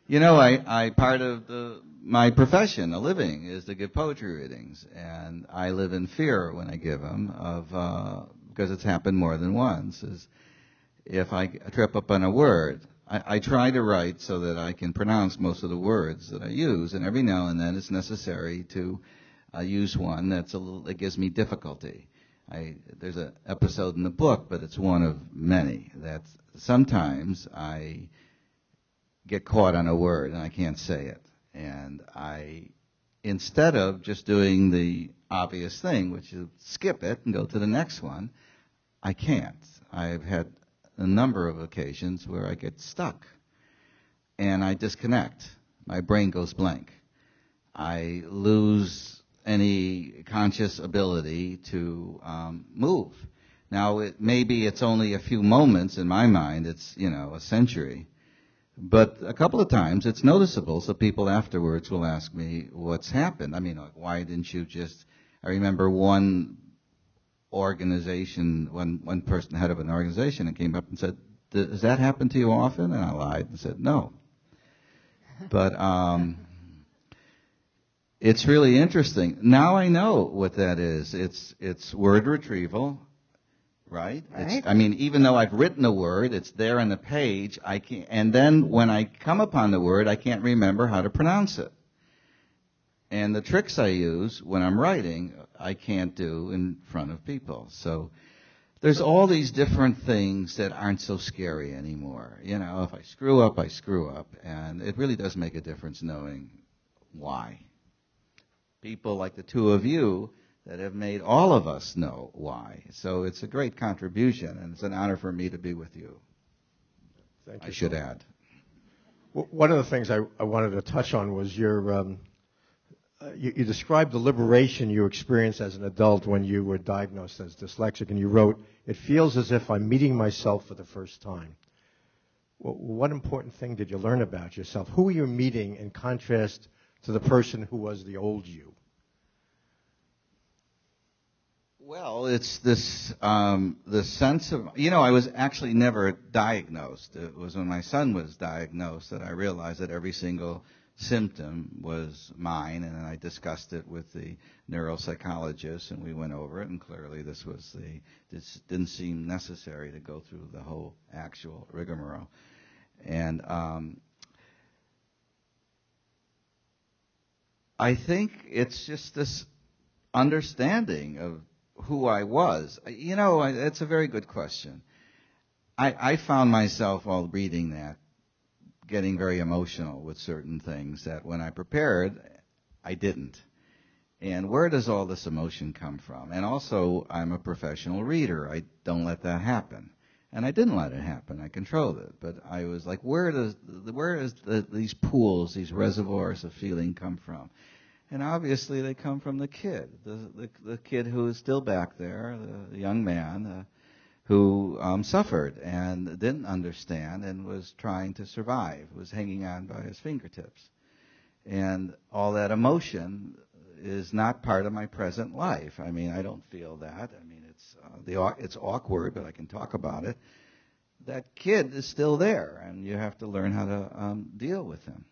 You know, I part of my profession, a living, is to give poetry readings, and I live in fear when I give them because it's happened more than once. Is if I trip up on a word, I try to write so that I can pronounce most of the words that I use, and every now and then it's necessary to use one that gives me difficulty. There's an episode in the book, but it's one of many, that sometimes I get caught on a word and I can't say it. And instead of just doing the obvious thing, which is skip it and go to the next one, I can't. I've had a number of occasions where I get stuck and I disconnect. My brain goes blank. I lose any conscious ability to move. Now, maybe it's only a few moments in my mind. It's, a century. But a couple of times it's noticeable, so people afterwards will ask me what's happened. I mean, like, why didn't you just... I remember one organization, one person, head of an organization, and came up and said, does that happen to you often? And I lied and said, no. But it's really interesting. Now I know what that is. It's word retrieval. Right? Even though I've written a word, it's there on the page, I can't, and then when I come upon the word, I can't remember how to pronounce it. And the tricks I use when I'm writing, I can't do in front of people. So there's all these different things that aren't so scary anymore. If I screw up, I screw up. And it really does make a difference knowing why. People like the two of you that have made all of us know why. So it's a great contribution, and it's an honor for me to be with you. Thank you. I should add. One of the things I wanted to touch on was you described the liberation you experienced as an adult when you were diagnosed as dyslexic, and you wrote, "It feels as if I'm meeting myself for the first time." Well, what important thing did you learn about yourself? Who were you meeting in contrast to the person who was the old you? Well, it's this sense of, I was actually never diagnosed. It was when my son was diagnosed that I realized that every single symptom was mine, and I discussed it with the neuropsychologist, and we went over it, and clearly this didn't seem necessary to go through the whole actual rigmarole. And I think it's just this understanding of who I was. It's a very good question. I found myself, while reading that, getting very emotional with certain things that when I prepared, I didn't. And where does all this emotion come from? And also, I'm a professional reader. I don't let that happen. And I didn't let it happen. I controlled it. But I was like, where does these pools, these reservoirs of feeling come from? And obviously they come from the kid, the kid who is still back there, the young man who suffered and didn't understand and was trying to survive, was hanging on by his fingertips. And all that emotion is not part of my present life. I don't feel that. It's awkward, but I can talk about it. That kid is still there, and you have to learn how to deal with him.